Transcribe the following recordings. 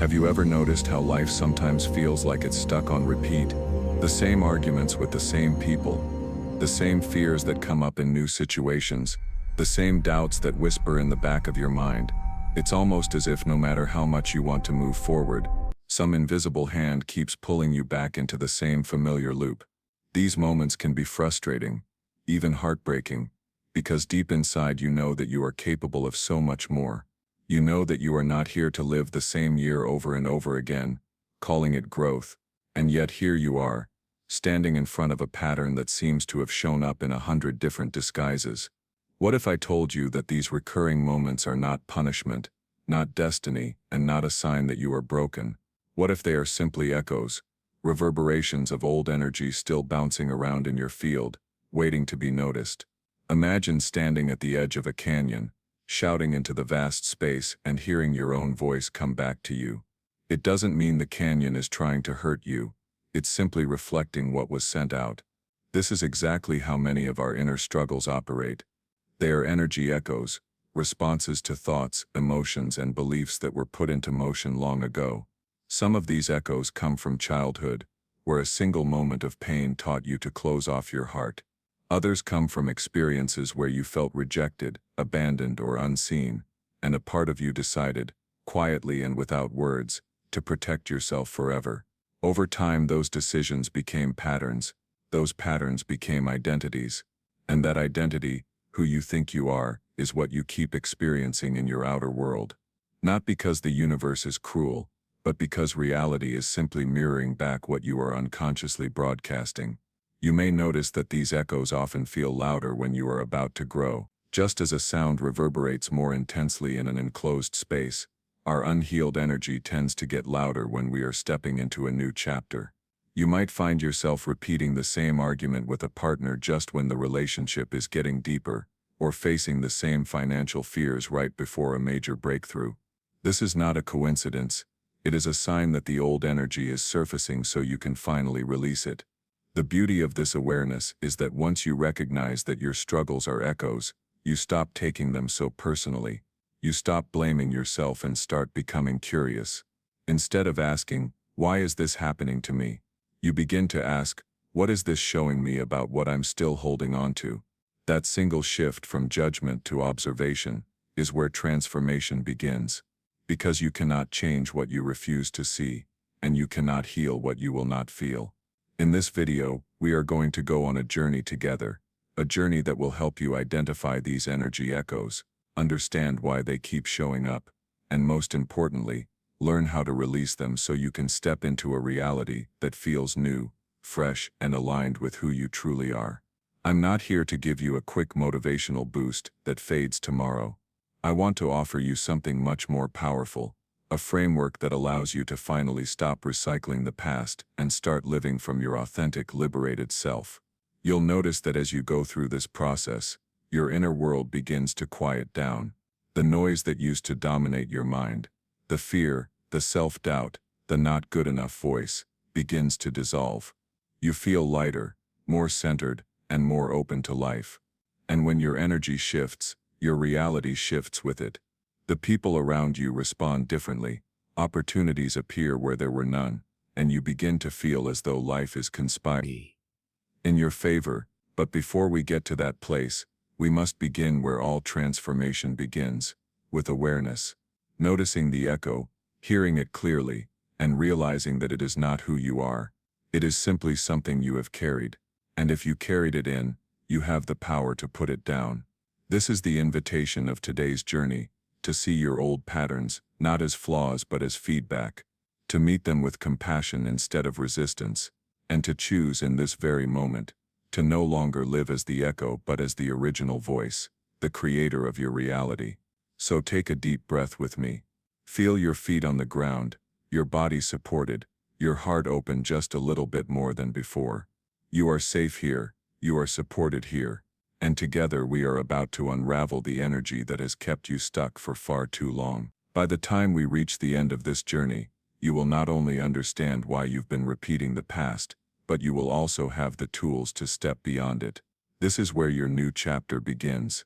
Have you ever noticed how life sometimes feels like it's stuck on repeat? The same arguments with the same people, the same fears that come up in new situations, the same doubts that whisper in the back of your mind. It's almost as if no matter how much you want to move forward, some invisible hand keeps pulling you back into the same familiar loop. These moments can be frustrating, even heartbreaking, because deep inside you know that you are capable of so much more. You know that you are not here to live the same year over and over again, calling it growth, and yet here you are, standing in front of a pattern that seems to have shown up in 100 different disguises. What if I told you that these recurring moments are not punishment, not destiny, and not a sign that you are broken? What if they are simply echoes, reverberations of old energy still bouncing around in your field, waiting to be noticed? Imagine standing at the edge of a canyon, shouting into the vast space and hearing your own voice come back to you. It doesn't mean the canyon is trying to hurt you. It's simply reflecting what was sent out. This is exactly how many of our inner struggles operate. They are energy echoes, responses to thoughts, emotions, and beliefs that were put into motion long ago. Some of these echoes come from childhood, where a single moment of pain taught you to close off your heart. Others come from experiences where you felt rejected, abandoned, or unseen, and a part of you decided, quietly and without words, to protect yourself forever. Over time, those decisions became patterns. Those patterns became identities. And that identity, who you think you are, is what you keep experiencing in your outer world. Not because the universe is cruel, but because reality is simply mirroring back what you are unconsciously broadcasting. You may notice that these echoes often feel louder when you are about to grow. Just as a sound reverberates more intensely in an enclosed space, our unhealed energy tends to get louder when we are stepping into a new chapter. You might find yourself repeating the same argument with a partner just when the relationship is getting deeper, or facing the same financial fears right before a major breakthrough. This is not a coincidence. It is a sign that the old energy is surfacing so you can finally release it. The beauty of this awareness is that once you recognize that your struggles are echoes, you stop taking them so personally. You stop blaming yourself and start becoming curious. Instead of asking, "Why is this happening to me?" you begin to ask, "What is this showing me about what I'm still holding on to?" That single shift from judgment to observation is where transformation begins. Because you cannot change what you refuse to see, and you cannot heal what you will not feel. In this video, we are going to go on a journey together, a journey that will help you identify these energy echoes, understand why they keep showing up, and most importantly, learn how to release them so you can step into a reality that feels new, fresh, and aligned with who you truly are. I'm not here to give you a quick motivational boost that fades tomorrow. I want to offer you something much more powerful, a framework that allows you to finally stop recycling the past and start living from your authentic, liberated self. You'll notice that as you go through this process, your inner world begins to quiet down. The noise that used to dominate your mind, the fear, the self-doubt, the not good enough voice, begins to dissolve. You feel lighter, more centered, and more open to life. And when your energy shifts, your reality shifts with it. The people around you respond differently, opportunities appear where there were none, and you begin to feel as though life is conspiring in your favor. But before we get to that place, we must begin where all transformation begins, with awareness. Noticing the echo, hearing it clearly, and realizing that it is not who you are. It is simply something you have carried, and if you carried it in, you have the power to put it down. This is the invitation of today's journey, to see your old patterns, not as flaws but as feedback, to meet them with compassion instead of resistance, and to choose in this very moment, to no longer live as the echo but as the original voice, the creator of your reality. So take a deep breath with me. Feel your feet on the ground, your body supported, your heart open just a little bit more than before. You are safe here, you are supported here, and together we are about to unravel the energy that has kept you stuck for far too long. By the time we reach the end of this journey, you will not only understand why you've been repeating the past, but you will also have the tools to step beyond it. This is where your new chapter begins.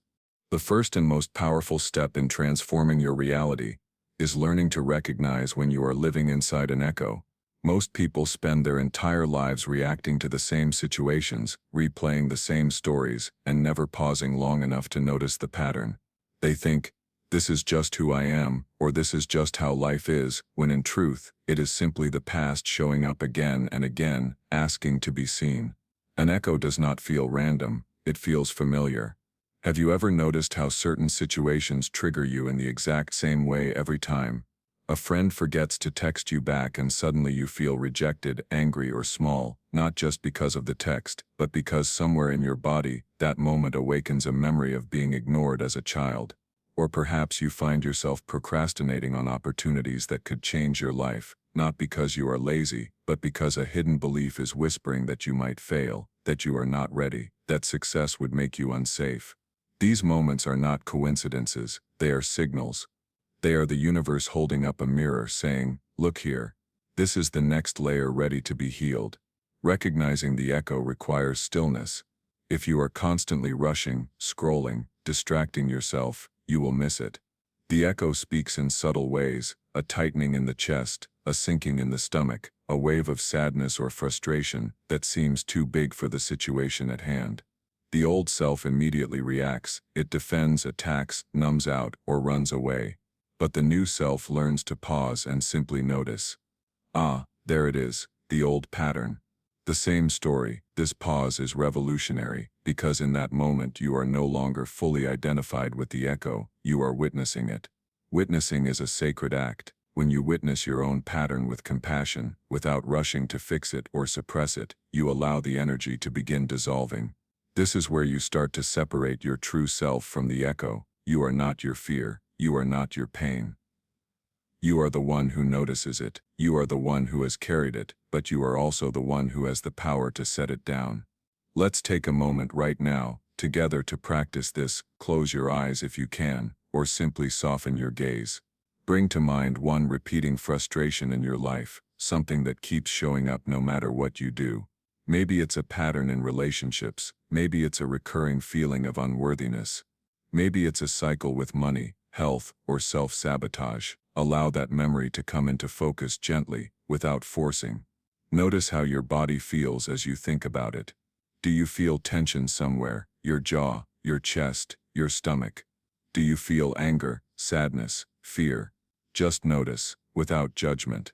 The first and most powerful step in transforming your reality is learning to recognize when you are living inside an echo. Most people spend their entire lives reacting to the same situations, replaying the same stories, and never pausing long enough to notice the pattern. They think, "This is just who I am," or "This is just how life is," when in truth, it is simply the past showing up again and again, asking to be seen. An echo does not feel random, it feels familiar. Have you ever noticed how certain situations trigger you in the exact same way every time? A friend forgets to text you back and suddenly you feel rejected, angry, or small, not just because of the text, but because somewhere in your body, that moment awakens a memory of being ignored as a child. Or perhaps you find yourself procrastinating on opportunities that could change your life, not because you are lazy, but because a hidden belief is whispering that you might fail, that you are not ready, that success would make you unsafe. These moments are not coincidences, they are signals. They are the universe holding up a mirror saying, "Look here. This is the next layer ready to be healed." Recognizing the echo requires stillness. If you are constantly rushing, scrolling, distracting yourself, you will miss it. The echo speaks in subtle ways, a tightening in the chest, a sinking in the stomach, a wave of sadness or frustration that seems too big for the situation at hand. The old self immediately reacts, it defends, attacks, numbs out, or runs away. But the new self learns to pause and simply notice. Ah, there it is, the old pattern. The same story. This pause is revolutionary, because in that moment you are no longer fully identified with the echo, you are witnessing it. Witnessing is a sacred act. When you witness your own pattern with compassion, without rushing to fix it or suppress it, you allow the energy to begin dissolving. This is where you start to separate your true self from the echo. You are not your fear. You are not your pain. You are the one who notices it. You are the one who has carried it, but you are also the one who has the power to set it down. Let's take a moment right now, together, to practice this. Close your eyes if you can, or simply soften your gaze. Bring to mind one repeating frustration in your life, something that keeps showing up no matter what you do. Maybe it's a pattern in relationships. Maybe it's a recurring feeling of unworthiness. Maybe it's a cycle with money, health, or self-sabotage. Allow that memory to come into focus gently, without forcing. Notice how your body feels as you think about it. Do you feel tension somewhere, your jaw, your chest, your stomach? Do you feel anger, sadness, fear? Just notice, without judgment.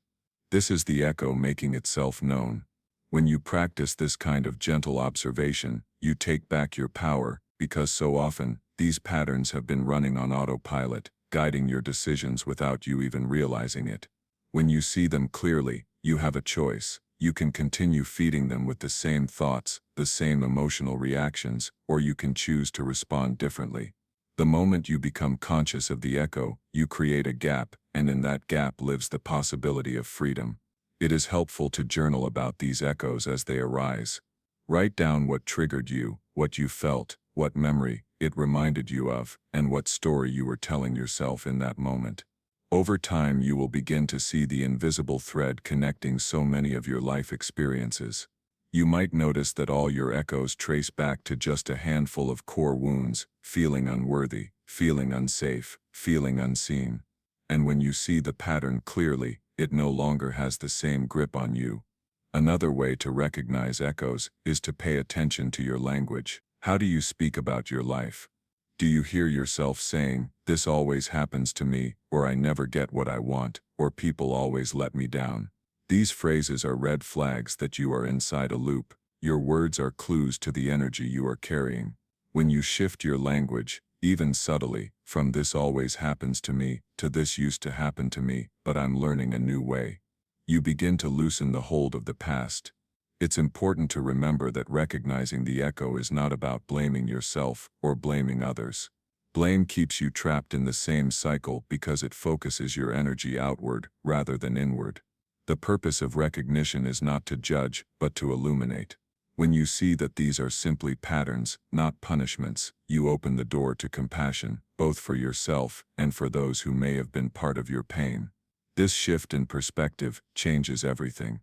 This is the echo making itself known. When you practice this kind of gentle observation, you take back your power, because so often, these patterns have been running on autopilot, guiding your decisions without you even realizing it. When you see them clearly, you have a choice. You can continue feeding them with the same thoughts, the same emotional reactions, or you can choose to respond differently. The moment you become conscious of the echo, you create a gap, and in that gap lives the possibility of freedom. It is helpful to journal about these echoes as they arise. Write down what triggered you, what you felt, what memory it reminded you of, and what story you were telling yourself in that moment. Over time, you will begin to see the invisible thread connecting so many of your life experiences. You might notice that all your echoes trace back to just a handful of core wounds: feeling unworthy, feeling unsafe, feeling unseen. And when you see the pattern clearly, it no longer has the same grip on you. Another way to recognize echoes is to pay attention to your language. How do you speak about your life? Do you hear yourself saying, "This always happens to me," or "I never get what I want," or "People always let me down"? These phrases are red flags that you are inside a loop. Your words are clues to the energy you are carrying. When you shift your language, even subtly, from "this always happens to me" to "this used to happen to me, but I'm learning a new way," you begin to loosen the hold of the past. It's important to remember that recognizing the echo is not about blaming yourself or blaming others. Blame keeps you trapped in the same cycle because it focuses your energy outward rather than inward. The purpose of recognition is not to judge, but to illuminate. When you see that these are simply patterns, not punishments, you open the door to compassion, both for yourself and for those who may have been part of your pain. This shift in perspective changes everything.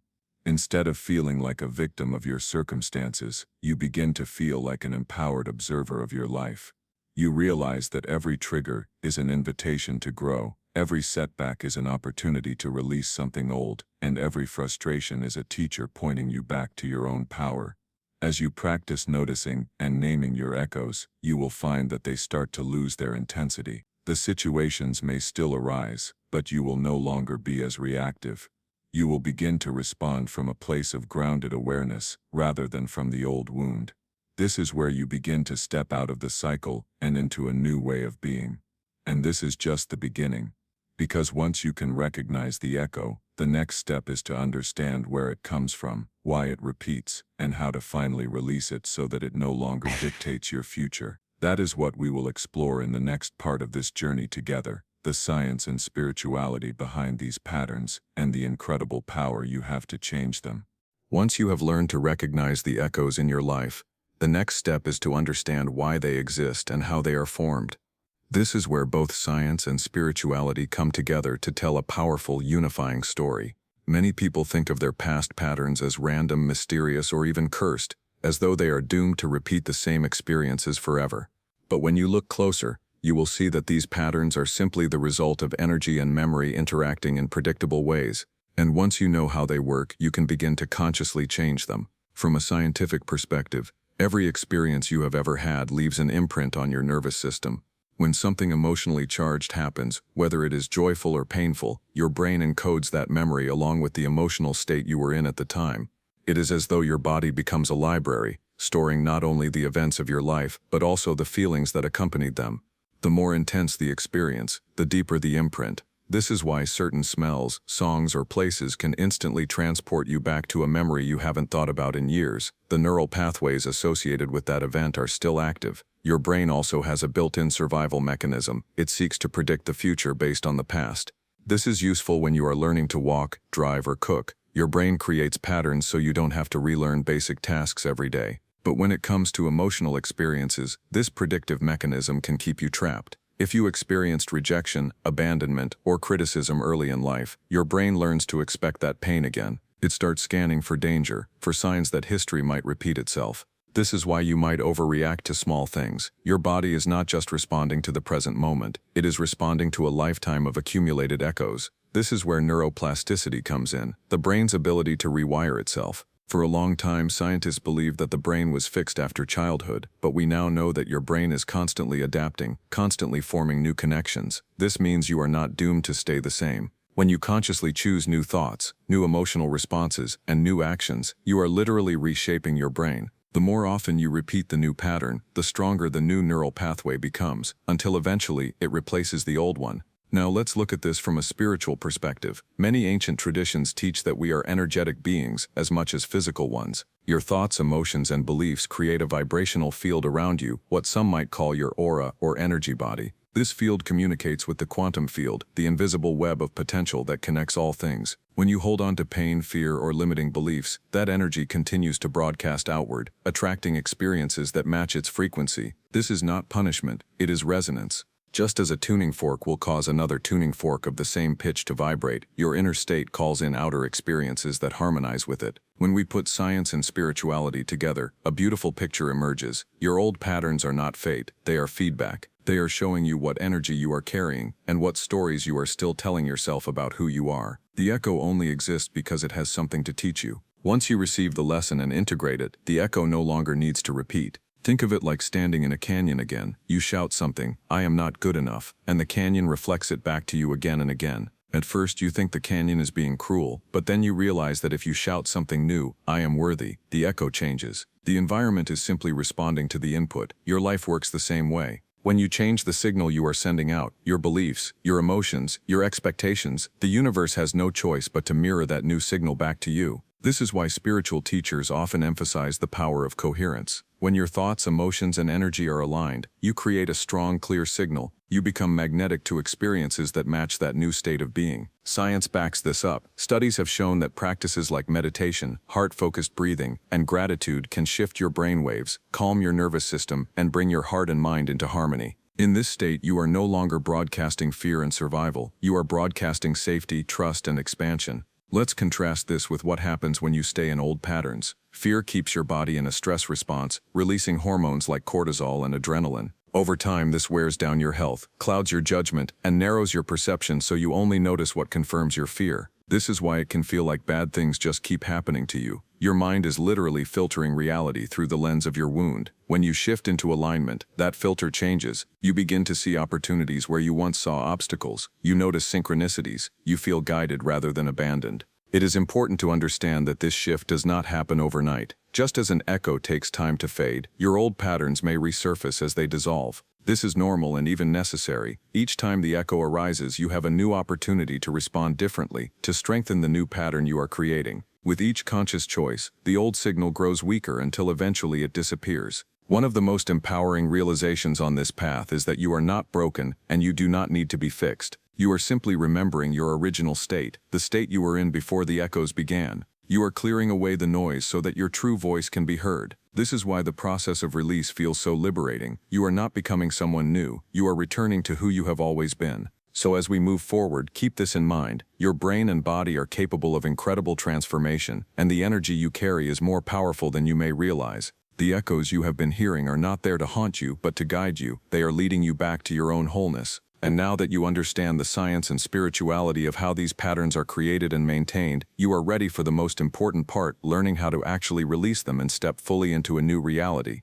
Instead of feeling like a victim of your circumstances, you begin to feel like an empowered observer of your life. You realize that every trigger is an invitation to grow, Every setback is an opportunity to release something old, and every frustration is a teacher pointing you back to your own power. As you practice noticing and naming your echoes, you will find that they start to lose their intensity. The situations may still arise, but you will no longer be as reactive. You will begin to respond from a place of grounded awareness, rather than from the old wound. This is where you begin to step out of the cycle and into a new way of being. And this is just the beginning. Because once you can recognize the echo, the next step is to understand where it comes from, why it repeats, and how to finally release it so that it no longer dictates your future. That is what we will explore in the next part of this journey together, the science and spirituality behind these patterns, and the incredible power you have to change them. Once you have learned to recognize the echoes in your life, the next step is to understand why they exist and how they are formed. This is where both science and spirituality come together to tell a powerful, unifying story. Many people think of their past patterns as random, mysterious, or even cursed, as though they are doomed to repeat the same experiences forever. But when you look closer, you will see that these patterns are simply the result of energy and memory interacting in predictable ways. And once you know how they work, you can begin to consciously change them. From a scientific perspective, every experience you have ever had leaves an imprint on your nervous system. When something emotionally charged happens, whether it is joyful or painful, your brain encodes that memory along with the emotional state you were in at the time. It is as though your body becomes a library, storing not only the events of your life, but also the feelings that accompanied them. The more intense the experience, the deeper the imprint. This is why certain smells, songs, or places can instantly transport you back to a memory you haven't thought about in years. The neural pathways associated with that event are still active. Your brain also has a built-in survival mechanism. It seeks to predict the future based on the past. This is useful when you are learning to walk, drive, or cook. Your brain creates patterns so you don't have to relearn basic tasks every day. But when it comes to emotional experiences, this predictive mechanism can keep you trapped. If you experienced rejection, abandonment, or criticism early in life, your brain learns to expect that pain again. It starts scanning for danger, for signs that history might repeat itself. This is why you might overreact to small things. Your body is not just responding to the present moment, it is responding to a lifetime of accumulated echoes. This is where neuroplasticity comes in, the brain's ability to rewire itself. For a long time, scientists believed that the brain was fixed after childhood, but we now know that your brain is constantly adapting, constantly forming new connections. This means you are not doomed to stay the same. When you consciously choose new thoughts, new emotional responses, and new actions, you are literally reshaping your brain. The more often you repeat the new pattern, the stronger the new neural pathway becomes, until eventually it replaces the old one. Now let's look at this from a spiritual perspective. Many ancient traditions teach that we are energetic beings as much as physical ones. Your thoughts, emotions, and beliefs create a vibrational field around you, what some might call your aura or energy body. This field communicates with the quantum field, the invisible web of potential that connects all things. When you hold on to pain, fear, or limiting beliefs, that energy continues to broadcast outward, attracting experiences that match its frequency. This is not punishment, it is resonance. Just as a tuning fork will cause another tuning fork of the same pitch to vibrate, your inner state calls in outer experiences that harmonize with it. When we put science and spirituality together, a beautiful picture emerges. Your old patterns are not fate, they are feedback. They are showing you what energy you are carrying, and what stories you are still telling yourself about who you are. The echo only exists because it has something to teach you. Once you receive the lesson and integrate it, the echo no longer needs to repeat. Think of it like standing in a canyon again. You shout something, "I am not good enough," and the canyon reflects it back to you again and again. At first you think the canyon is being cruel, but then you realize that if you shout something new, "I am worthy," the echo changes. The environment is simply responding to the input. Your life works the same way. When you change the signal you are sending out, your beliefs, your emotions, your expectations, the universe has no choice but to mirror that new signal back to you. This is why spiritual teachers often emphasize the power of coherence. When your thoughts, emotions, and energy are aligned, you create a strong, clear signal. You become magnetic to experiences that match that new state of being. Science backs this up. Studies have shown that practices like meditation, heart-focused breathing, and gratitude can shift your brainwaves, calm your nervous system, and bring your heart and mind into harmony. In this state, you are no longer broadcasting fear and survival. You are broadcasting safety, trust, and expansion. Let's contrast this with what happens when you stay in old patterns. Fear keeps your body in a stress response, releasing hormones like cortisol and adrenaline. Over time, this wears down your health, clouds your judgment, and narrows your perception so you only notice what confirms your fear. This is why it can feel like bad things just keep happening to you. Your mind is literally filtering reality through the lens of your wound. When you shift into alignment, that filter changes. You begin to see opportunities where you once saw obstacles. You notice synchronicities. You feel guided rather than abandoned. It is important to understand that this shift does not happen overnight. Just as an echo takes time to fade, your old patterns may resurface as they dissolve. This is normal and even necessary. Each time the echo arises, you have a new opportunity to respond differently, to strengthen the new pattern you are creating. With each conscious choice, the old signal grows weaker until eventually it disappears. One of the most empowering realizations on this path is that you are not broken and you do not need to be fixed. You are simply remembering your original state, the state you were in before the echoes began. You are clearing away the noise so that your true voice can be heard. This is why the process of release feels so liberating. You are not becoming someone new. You are returning to who you have always been. So as we move forward, keep this in mind. Your brain and body are capable of incredible transformation, and the energy you carry is more powerful than you may realize. The echoes you have been hearing are not there to haunt you, but to guide you. They are leading you back to your own wholeness. And now that you understand the science and spirituality of how these patterns are created and maintained, you are ready for the most important part, learning how to actually release them and step fully into a new reality.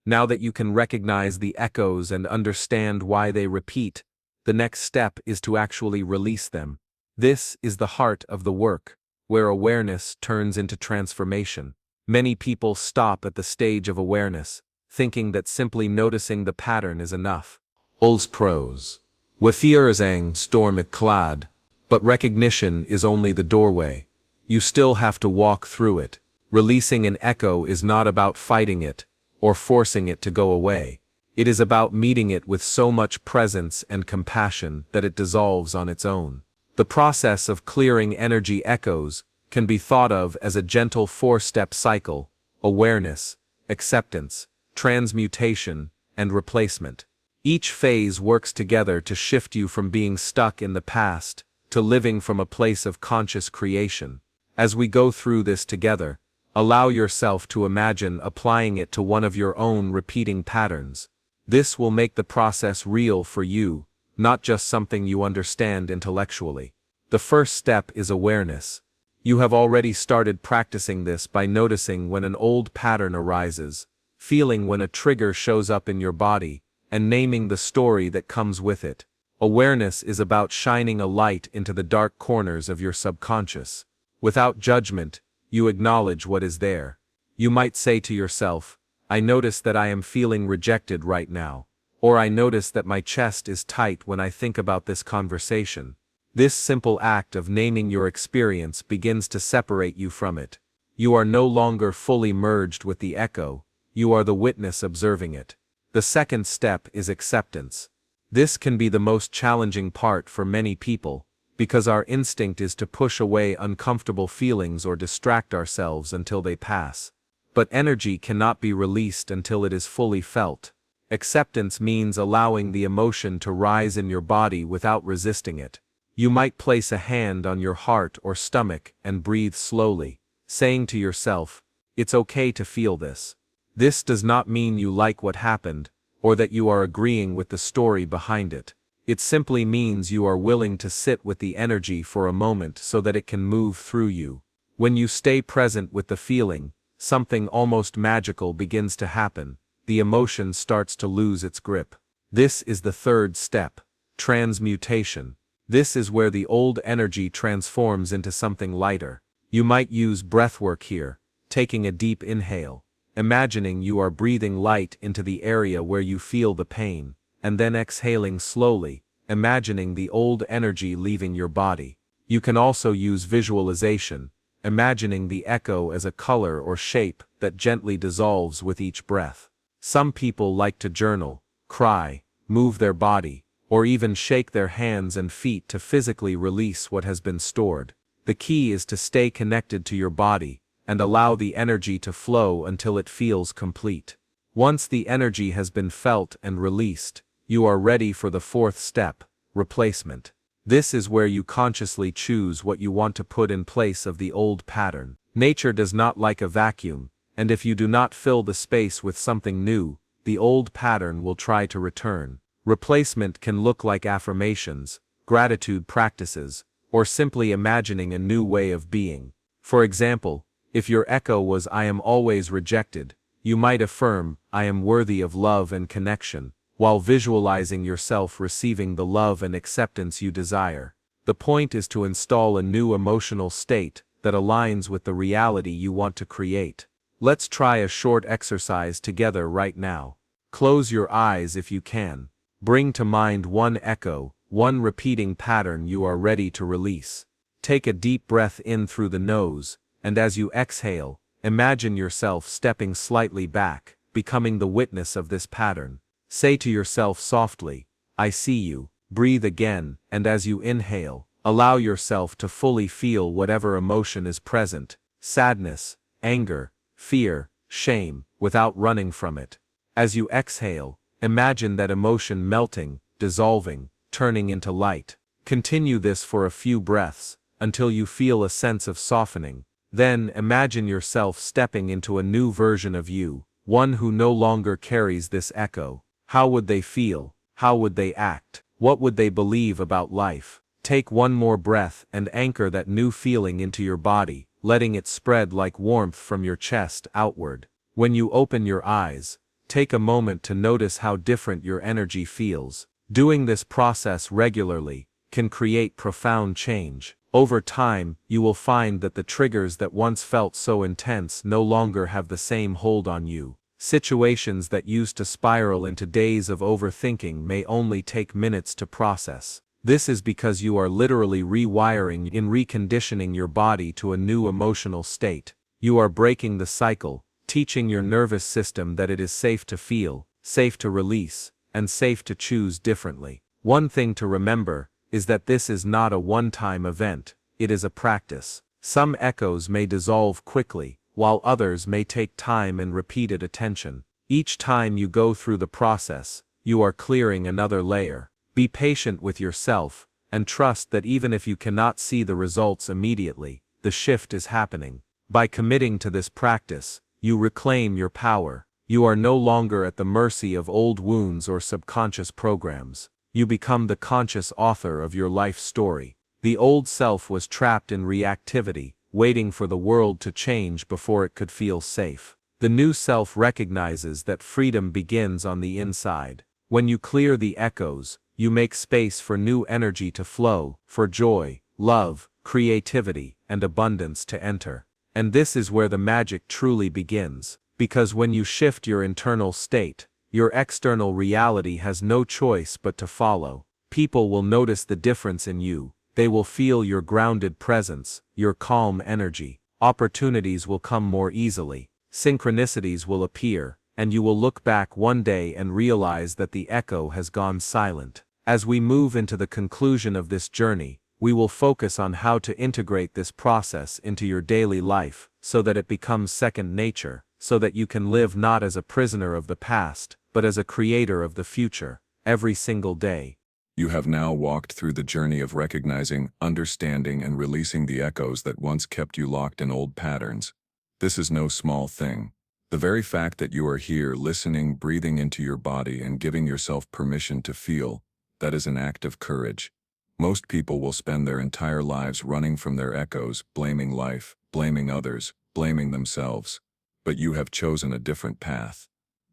Now that you can recognize the echoes and understand why they repeat, the next step is to actually release them. This is the heart of the work, where awareness turns into transformation. Many people stop at the stage of awareness, thinking that simply noticing the pattern is enough. Ul's pros. Wethierzang storm it clad, but recognition is only the doorway. You still have to walk through it. Releasing an echo is not about fighting it, or forcing it to go away. It is about meeting it with so much presence and compassion that it dissolves on its own. The process of clearing energy echoes can be thought of as a gentle four-step cycle: awareness, acceptance, transmutation, and replacement. Each phase works together to shift you from being stuck in the past to living from a place of conscious creation. As we go through this together, allow yourself to imagine applying it to one of your own repeating patterns. This will make the process real for you, not just something you understand intellectually. The first step is awareness. You have already started practicing this by noticing when an old pattern arises, feeling when a trigger shows up in your body, and naming the story that comes with it. Awareness is about shining a light into the dark corners of your subconscious. Without judgment, you acknowledge what is there. You might say to yourself, "I notice that I am feeling rejected right now," or "I notice that my chest is tight when I think about this conversation." This simple act of naming your experience begins to separate you from it. You are no longer fully merged with the echo, you are the witness observing it. The second step is acceptance. This can be the most challenging part for many people, because our instinct is to push away uncomfortable feelings or distract ourselves until they pass. But energy cannot be released until it is fully felt. Acceptance means allowing the emotion to rise in your body without resisting it. You might place a hand on your heart or stomach and breathe slowly, saying to yourself, "It's okay to feel this." This does not mean you like what happened, or that you are agreeing with the story behind it. It simply means you are willing to sit with the energy for a moment so that it can move through you. When you stay present with the feeling, something almost magical begins to happen. The emotion starts to lose its grip. This is the third step, transmutation. This is where the old energy transforms into something lighter. You might use breathwork here, taking a deep inhale, imagining you are breathing light into the area where you feel the pain, and then exhaling slowly, imagining the old energy leaving your body. You can also use visualization, imagining the echo as a color or shape that gently dissolves with each breath. Some people like to journal, cry, move their body, or even shake their hands and feet to physically release what has been stored. The key is to stay connected to your body, and allow the energy to flow until it feels complete. Once the energy has been felt and released, you are ready for the fourth step, replacement. This is where you consciously choose what you want to put in place of the old pattern. Nature does not like a vacuum, and if you do not fill the space with something new, the old pattern will try to return. Replacement can look like affirmations, gratitude practices, or simply imagining a new way of being. For example, if your echo was "I am always rejected," you might affirm, "I am worthy of love and connection," while visualizing yourself receiving the love and acceptance you desire. The point is to install a new emotional state that aligns with the reality you want to create. Let's try a short exercise together right now. Close your eyes if you can. Bring to mind one echo, one repeating pattern you are ready to release. Take a deep breath in through the nose, and as you exhale, imagine yourself stepping slightly back, becoming the witness of this pattern. Say to yourself softly, "I see you." Breathe again, and as you inhale, allow yourself to fully feel whatever emotion is present: sadness, anger, fear, shame, without running from it. As you exhale, imagine that emotion melting, dissolving, turning into light. Continue this for a few breaths, until you feel a sense of softening. Then imagine yourself stepping into a new version of you, one who no longer carries this echo. How would they feel? How would they act? What would they believe about life? Take one more breath and anchor that new feeling into your body, letting it spread like warmth from your chest outward. When you open your eyes, take a moment to notice how different your energy feels. Doing this process regularly can create profound change. Over time, you will find that the triggers that once felt so intense no longer have the same hold on you. Situations that used to spiral into days of overthinking may only take minutes to process. This is because you are literally rewiring and reconditioning your body to a new emotional state. You are breaking the cycle, teaching your nervous system that it is safe to feel, safe to release, and safe to choose differently. One thing to remember is that this is not a one-time event, it is a practice. Some echoes may dissolve quickly, while others may take time and repeated attention. Each time you go through the process, you are clearing another layer. Be patient with yourself, and trust that even if you cannot see the results immediately, the shift is happening. By committing to this practice, you reclaim your power. You are no longer at the mercy of old wounds or subconscious programs. You become the conscious author of your life story. The old self was trapped in reactivity, waiting for the world to change before it could feel safe. The new self recognizes that freedom begins on the inside. When you clear the echoes, you make space for new energy to flow, for joy, love, creativity, and abundance to enter. And this is where the magic truly begins. Because when you shift your internal state, your external reality has no choice but to follow. People will notice the difference in you. They will feel your grounded presence, your calm energy. Opportunities will come more easily. Synchronicities will appear, and you will look back one day and realize that the echo has gone silent. As we move into the conclusion of this journey, we will focus on how to integrate this process into your daily life, so that it becomes second nature, so that you can live not as a prisoner of the past, but as a creator of the future, every single day. You have now walked through the journey of recognizing, understanding, and releasing the echoes that once kept you locked in old patterns. This is no small thing. The very fact that you are here listening, breathing into your body, and giving yourself permission to feel, that is an act of courage. Most people will spend their entire lives running from their echoes, blaming life, blaming others, blaming themselves. But you have chosen a different path.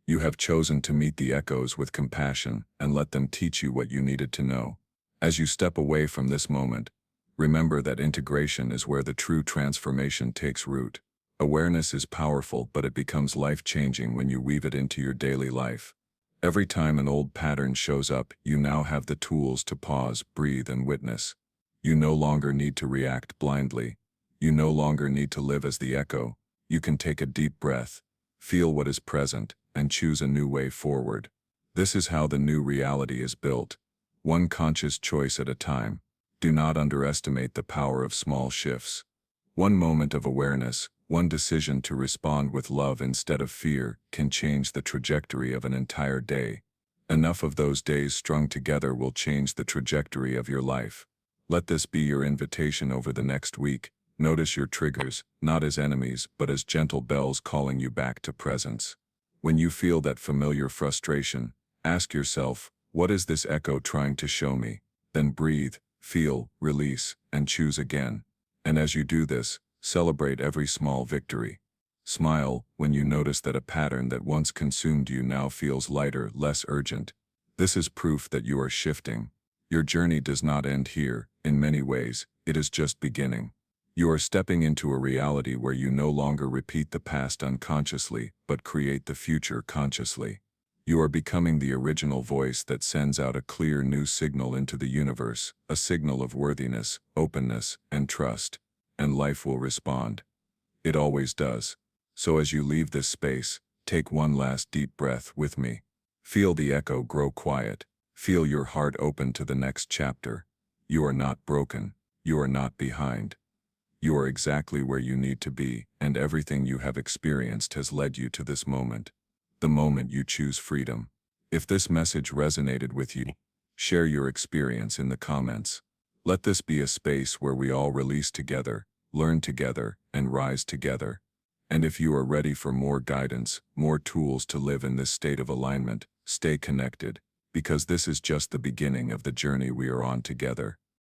You have chosen to meet the echoes with compassion and let them teach you what you needed to know. As you step away from this moment, remember that integration is where the true transformation takes root. Awareness is powerful, but it becomes life-changing when you weave it into your daily life. Every time an old pattern shows up, you now have the tools to pause, breathe, and witness. You no longer need to react blindly. You no longer need to live as the echo. You can take a deep breath, feel what is present, and choose a new way forward. This is how the new reality is built, one conscious choice at a time. Do not underestimate the power of small shifts. One moment of awareness, one decision to respond with love instead of fear, can change the trajectory of an entire day. Enough of those days strung together will change the trajectory of your life. Let this be your invitation over the next week. Notice your triggers, not as enemies, but as gentle bells calling you back to presence. When you feel that familiar frustration, ask yourself, what is this echo trying to show me? Then breathe, feel, release, and choose again. And as you do this, celebrate every small victory. Smile when you notice that a pattern that once consumed you now feels lighter, less urgent. This is proof that you are shifting. Your journey does not end here. In many ways, it is just beginning. You are stepping into a reality where you no longer repeat the past unconsciously, but create the future consciously. You are becoming the original voice that sends out a clear new signal into the universe, a signal of worthiness, openness, and trust. And life will respond. It always does. So as you leave this space, take one last deep breath with me. Feel the echo grow quiet. Feel your heart open to the next chapter. You are not broken. You are not behind. You are exactly where you need to be, and everything you have experienced has led you to this moment. The moment you choose freedom. If this message resonated with you, share your experience in the comments. Let this be a space where we all release together, learn together, and rise together. And if you are ready for more guidance, more tools to live in this state of alignment, stay connected, because this is just the beginning of the journey we are on together.